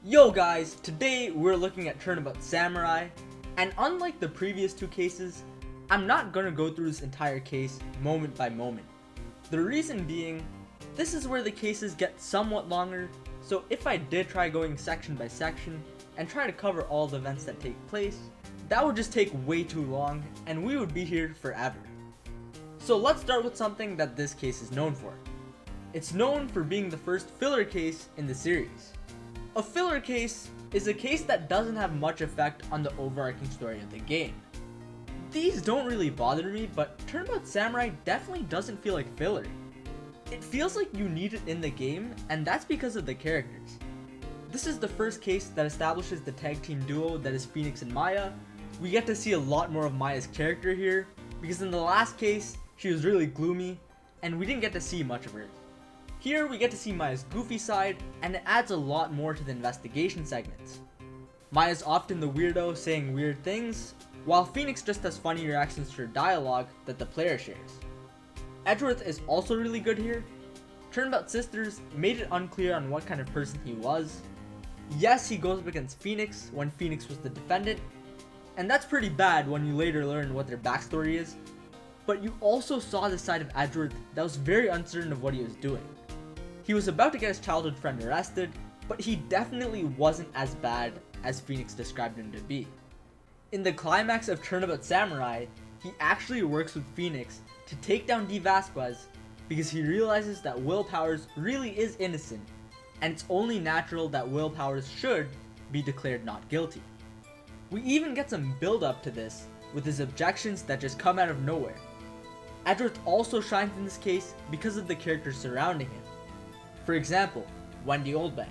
Yo guys, today we're looking at Turnabout Samurai, and unlike the previous two cases, I'm not gonna go through this entire case moment by moment. The reason being, this is where the cases get somewhat longer, so if I did try going section by section and try to cover all the events that take place, that would just take way too long and we would be here forever. So let's start with something that this case is known for. It's known for being the first filler case in the series. A filler case is a case that doesn't have much effect on the overarching story of the game. These don't really bother me, but Turnabout Samurai definitely doesn't feel like filler. It feels like you need it in the game, and that's because of the characters. This is the first case that establishes the tag team duo that is Phoenix and Maya. We get to see a lot more of Maya's character here, because in the last case, she was really gloomy, and we didn't get to see much of her. Here we get to see Maya's goofy side, and it adds a lot more to the investigation segments. Maya's often the weirdo saying weird things, while Phoenix just has funny reactions to her dialogue that the player shares. Edgeworth is also really good here. Turnabout Sisters made it unclear on what kind of person he was. Yes, he goes up against Phoenix when Phoenix was the defendant, and that's pretty bad when you later learn what their backstory is, but you also saw the side of Edgeworth that was very uncertain of what he was doing. He was about to get his childhood friend arrested, but he definitely wasn't as bad as Phoenix described him to be. In the climax of Turnabout Samurai, he actually works with Phoenix to take down D. Vasquez because he realizes that Will Powers really is innocent, and it's only natural that Will Powers should be declared not guilty. We even get some build up to this with his objections that just come out of nowhere. Edgeworth also shines in this case because of the characters surrounding him. For example, Wendy Oldbag.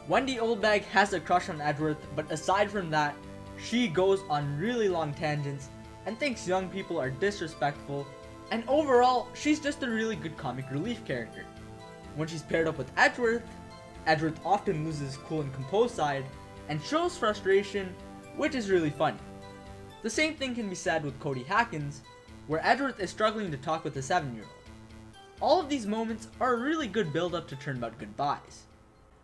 Wendy Oldbag has a crush on Edgeworth, but aside from that, she goes on really long tangents and thinks young people are disrespectful, and overall, she's just a really good comic relief character. When she's paired up with Edgeworth, Edgeworth often loses his cool and composed side and shows frustration, which is really funny. The same thing can be said with Cody Hackins, where Edgeworth is struggling to talk with a 7-year-old. All of these moments are a really good build up to Turnabout Goodbyes.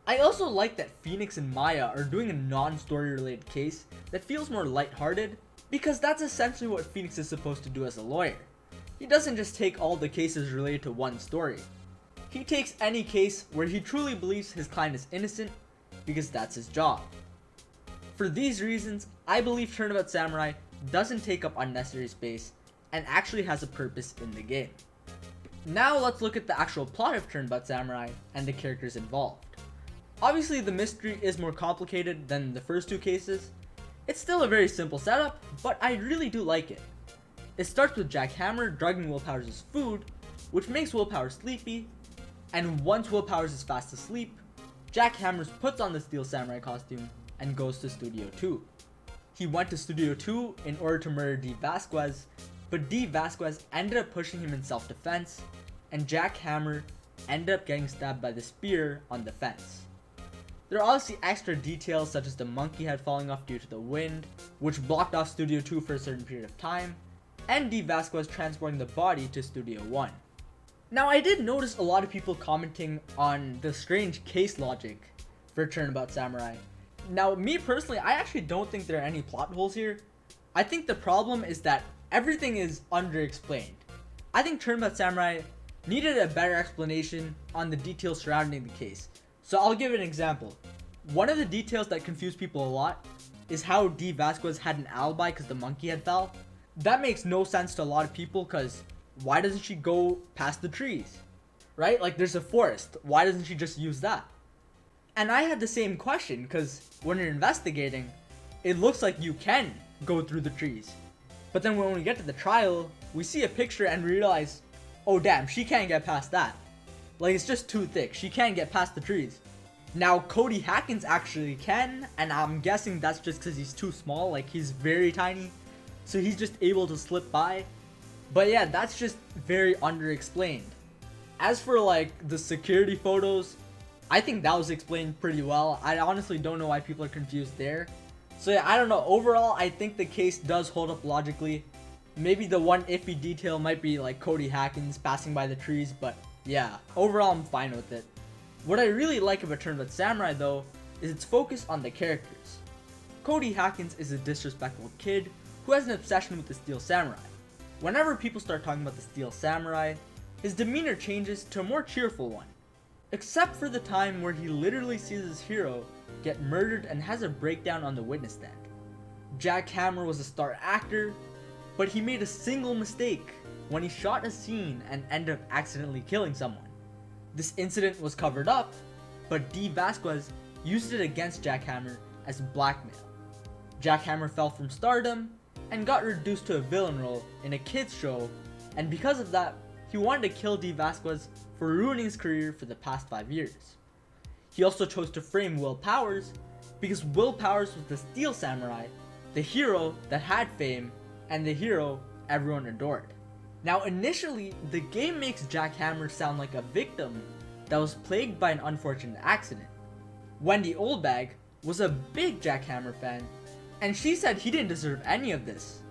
I also like that Phoenix and Maya are doing a non-story related case that feels more lighthearted, because that's essentially what Phoenix is supposed to do as a lawyer. He doesn't just take all the cases related to one story. He takes any case where he truly believes his client is innocent, because that's his job. For these reasons, I believe Turnabout Samurai doesn't take up unnecessary space and actually has a purpose in the game. Now let's look at the actual plot of Turnabout Samurai and the characters involved. Obviously the mystery is more complicated than the first two cases. It's still a very simple setup, but I really do like it. It starts with Jack Hammer drugging Will Powers' food, which makes Will Powers sleepy, and once Will Powers is fast asleep, Jack Hammer puts on the Steel Samurai costume and goes to Studio 2. He went to Studio 2 in order to murder D. Vasquez, but D. Vasquez ended up pushing him in self-defense, and Jack Hammer ended up getting stabbed by the spear on the fence. There are obviously extra details such as the monkey head falling off due to the wind, which blocked off Studio 2 for a certain period of time, and D. Vasquez transporting the body to Studio 1. Now I did notice a lot of people commenting on the strange case logic for Turnabout Samurai. Now me personally, I actually don't think there are any plot holes here. I think the problem is that everything is underexplained. I think Turnabout Samurai needed a better explanation on the details surrounding the case. So I'll give an example. One of the details that confused people a lot is how D. Vasquez had an alibi because the monkey head fell. That makes no sense to a lot of people because why doesn't she go past the trees? Right? Like there's a forest. Why doesn't she just use that? And I had the same question because when you're investigating, it looks like you can go through the trees. But then when we get to the trial, we see a picture and realize, oh damn, she can't get past that. Like it's just too thick, she can't get past the trees. Now Cody Hackins actually can, and I'm guessing that's just because he's too small, like he's very tiny. So he's just able to slip by. But yeah, that's just very underexplained. As for like the security photos, I think that was explained pretty well. I honestly don't know why people are confused there. So yeah, I don't know. Overall, I think the case does hold up logically. Maybe the one iffy detail might be like Cody Hackins passing by the trees, but yeah, overall I'm fine with it. What I really like about Turnabout Samurai though is its focus on the characters. Cody Hackins is a disrespectful kid who has an obsession with the Steel Samurai. Whenever people start talking about the Steel Samurai, his demeanor changes to a more cheerful one. Except for the time where he literally sees his hero get murdered and has a breakdown on the witness stand. Jack Hammer was a star actor, but he made a single mistake when he shot a scene and ended up accidentally killing someone. This incident was covered up, but D. Vasquez used it against Jack Hammer as blackmail. Jack Hammer fell from stardom and got reduced to a villain role in a kids show, and because of that, he wanted to kill D. Vasquez for ruining his career for the past 5 years. He also chose to frame Will Powers because Will Powers was the Steel Samurai, the hero that had fame, and the hero everyone adored. Now initially, the game makes Jack Hammer sound like a victim that was plagued by an unfortunate accident. Wendy Oldbag was a big Jack Hammer fan, and she said he didn't deserve any of this.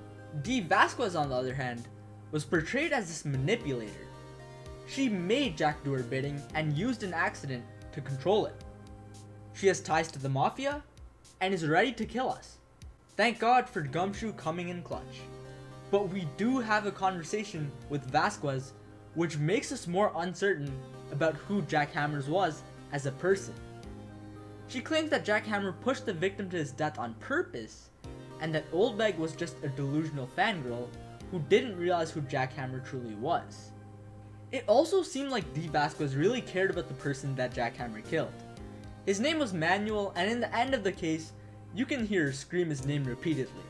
D. Vasquez, on the other hand, was portrayed as this manipulator. She made Jack do her bidding and used an accident to control it. She has ties to the Mafia and is ready to kill us. Thank God for Gumshoe coming in clutch. But we do have a conversation with Vasquez, which makes us more uncertain about who Jack Hammer was as a person. She claims that Jack Hammer pushed the victim to his death on purpose, and that Oldbag was just a delusional fangirl who didn't realize who Jack Hammer truly was. It also seemed like D. Vasquez really cared about the person that Jack Hammer killed. His name was Manuel, and in the end of the case, you can hear her scream his name repeatedly.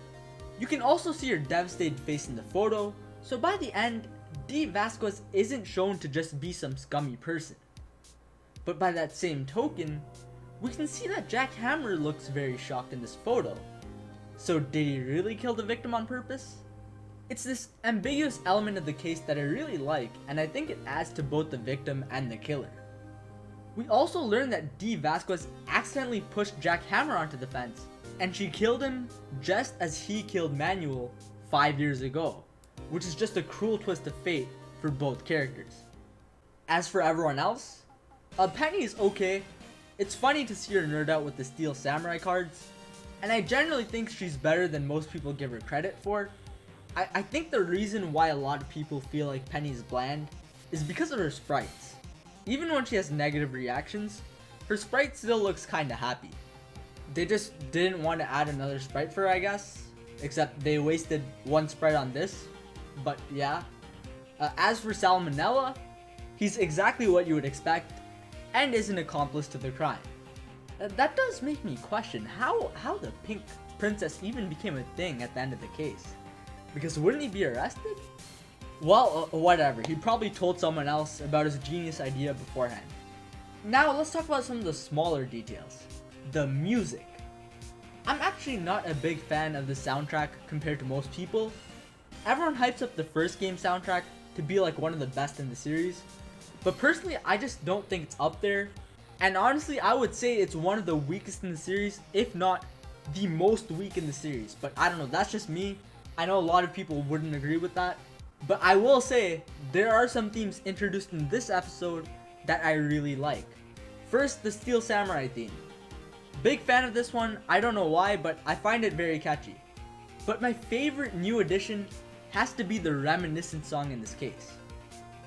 You can also see her devastated face in the photo, so by the end, D. Vasquez isn't shown to just be some scummy person. But by that same token, we can see that Jack Hammer looks very shocked in this photo. So did he really kill the victim on purpose? It's this ambiguous element of the case that I really like, and I think it adds to both the victim and the killer. We also learn that D. Vasquez accidentally pushed Jack Hammer onto the fence, and she killed him just as he killed Manuel 5 years ago, which is just a cruel twist of fate for both characters. As for everyone else, Penny is okay. It's funny to see her nerd out with the Steel Samurai cards, and I generally think she's better than most people give her credit for. I think the reason why a lot of people feel like Penny is bland is because of her sprites. Even when she has negative reactions, her sprite still looks kinda happy. They just didn't want to add another sprite for her, I guess. Except they wasted one sprite on this. But yeah. As for Salmonella, he's exactly what you would expect, and is an accomplice to the crime. That does make me question how the pink princess even became a thing at the end of the case. Because wouldn't he be arrested? Well, whatever. He probably told someone else about his genius idea beforehand. Now let's talk about some of the smaller details. The music. I'm actually not a big fan of the soundtrack compared to most people. Everyone hypes up the first game soundtrack to be like one of the best in the series, but personally I just don't think it's up there, and honestly I would say it's one of the weakest in the series, if not the most weak in the series. But I don't know, that's just me. I know a lot of people wouldn't agree with that, but I will say there are some themes introduced in this episode that I really like. First, the Steel Samurai theme. Big fan of this one. I don't know why, but I find it very catchy. But my favorite new addition has to be the Reminiscent song in this case.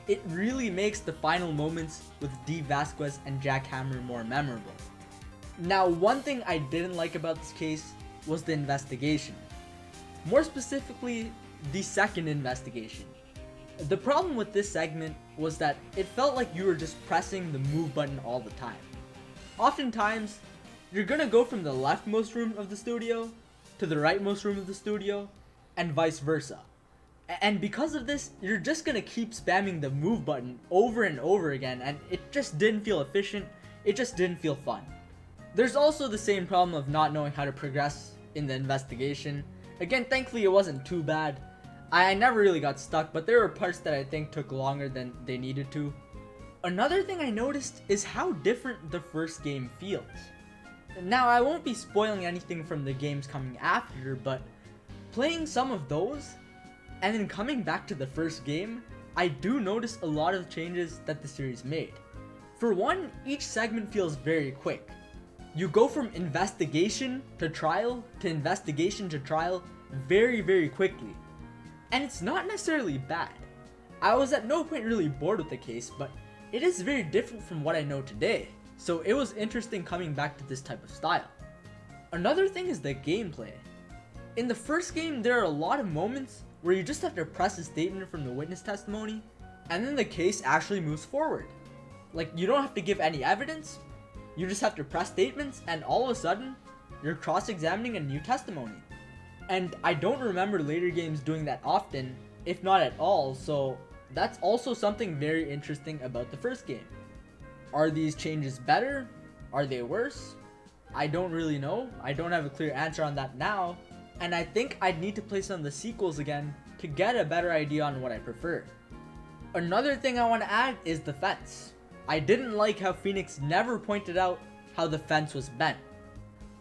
It really makes the final moments with D. Vasquez and Jack Hammer more memorable. Now, one thing I didn't like about this case was the investigation. More specifically, the second investigation. The problem with this segment was that it felt like you were just pressing the move button all the time. Oftentimes, you're gonna go from the leftmost room of the studio to the rightmost room of the studio, and vice versa. And because of this, you're just gonna keep spamming the move button over and over again, and it just didn't feel efficient, it just didn't feel fun. There's also the same problem of not knowing how to progress in the investigation. Again, thankfully it wasn't too bad. I never really got stuck, but there were parts that I think took longer than they needed to. Another thing I noticed is how different the first game feels. Now, I won't be spoiling anything from the games coming after, but playing some of those, and then coming back to the first game, I do notice a lot of changes that the series made. For one, each segment feels very quick. You go from investigation to trial to investigation to trial very, very quickly. And it's not necessarily bad. I was at no point really bored with the case, but it is very different from what I know today. So it was interesting coming back to this type of style. Another thing is the gameplay. In the first game, there are a lot of moments where you just have to press a statement from the witness testimony, and then the case actually moves forward. Like, you don't have to give any evidence, you just have to press statements, and all of a sudden, you're cross-examining a new testimony. And I don't remember later games doing that often, if not at all, so that's also something very interesting about the first game. Are these changes better? Are they worse? I don't really know. I don't have a clear answer on that now, and I think I'd need to play some of the sequels again to get a better idea on what I prefer. Another thing I want to add is the fence. I didn't like how Phoenix never pointed out how the fence was bent.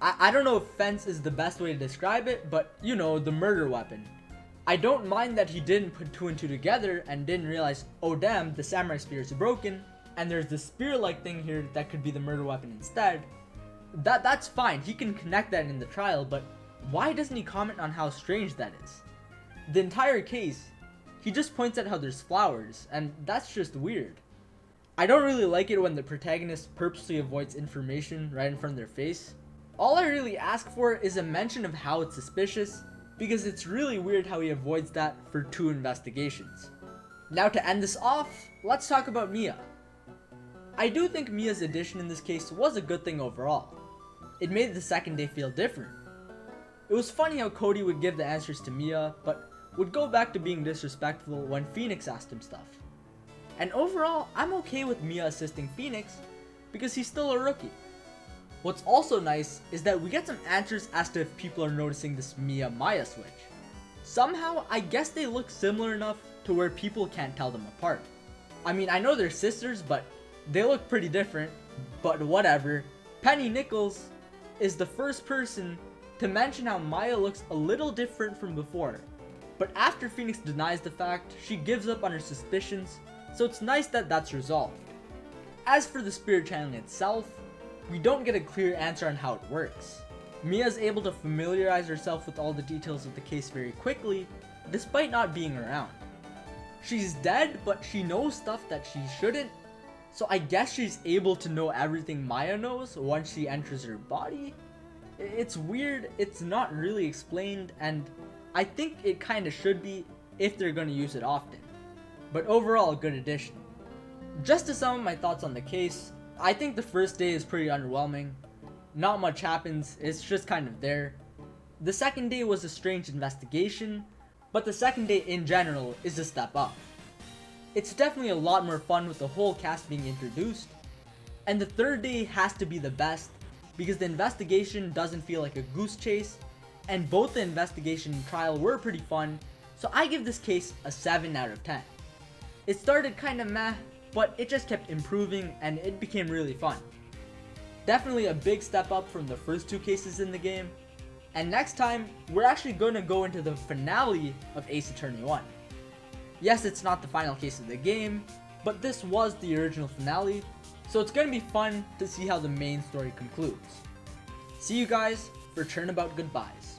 I don't know if fence is the best way to describe it, but you know, the murder weapon. I don't mind that he didn't put two and two together and didn't realize, oh damn, the samurai spear is broken, and there's this spear-like thing here that could be the murder weapon instead. That's fine, he can connect that in the trial, but why doesn't he comment on how strange that is? The entire case, he just points out how there's flowers, and that's just weird. I don't really like it when the protagonist purposely avoids information right in front of their face. All I really ask for is a mention of how it's suspicious, because it's really weird how he avoids that for 2 investigations. Now to end this off, let's talk about Mia. I do think Mia's addition in this case was a good thing overall. It made the second day feel different. It was funny how Cody would give the answers to Mia, but would go back to being disrespectful when Phoenix asked him stuff. And overall, I'm okay with Mia assisting Phoenix, because he's still a rookie. What's also nice is that we get some answers as to if people are noticing this Mia-Maya switch. Somehow, I guess they look similar enough to where people can't tell them apart. I mean, I know they're sisters, but they look pretty different, but whatever. Penny Nichols is the first person to mention how Maya looks a little different from before. But after Phoenix denies the fact, she gives up on her suspicions, so it's nice that that's resolved. As for the spirit channeling itself, we don't get a clear answer on how it works. Mia's able to familiarize herself with all the details of the case very quickly, despite not being around. She's dead, but she knows stuff that she shouldn't, so I guess she's able to know everything Maya knows once she enters her body? It's weird, it's not really explained, and I think it kinda should be if they're gonna use it often. But overall, a good addition. Just to sum up my thoughts on the case, I think the first day is pretty underwhelming. Not much happens, it's just kind of there. The second day was a strange investigation, but the second day in general is a step up. It's definitely a lot more fun with the whole cast being introduced. And the third day has to be the best, because the investigation doesn't feel like a goose chase, and both the investigation and trial were pretty fun, so I give this case a 7 out of 10. It started kinda meh, but it just kept improving and it became really fun. Definitely a big step up from the first 2 cases in the game, and next time, we're actually going to go into the finale of Ace Attorney 1. Yes, it's not the final case of the game, but this was the original finale, so it's going to be fun to see how the main story concludes. See you guys for Turnabout Goodbyes.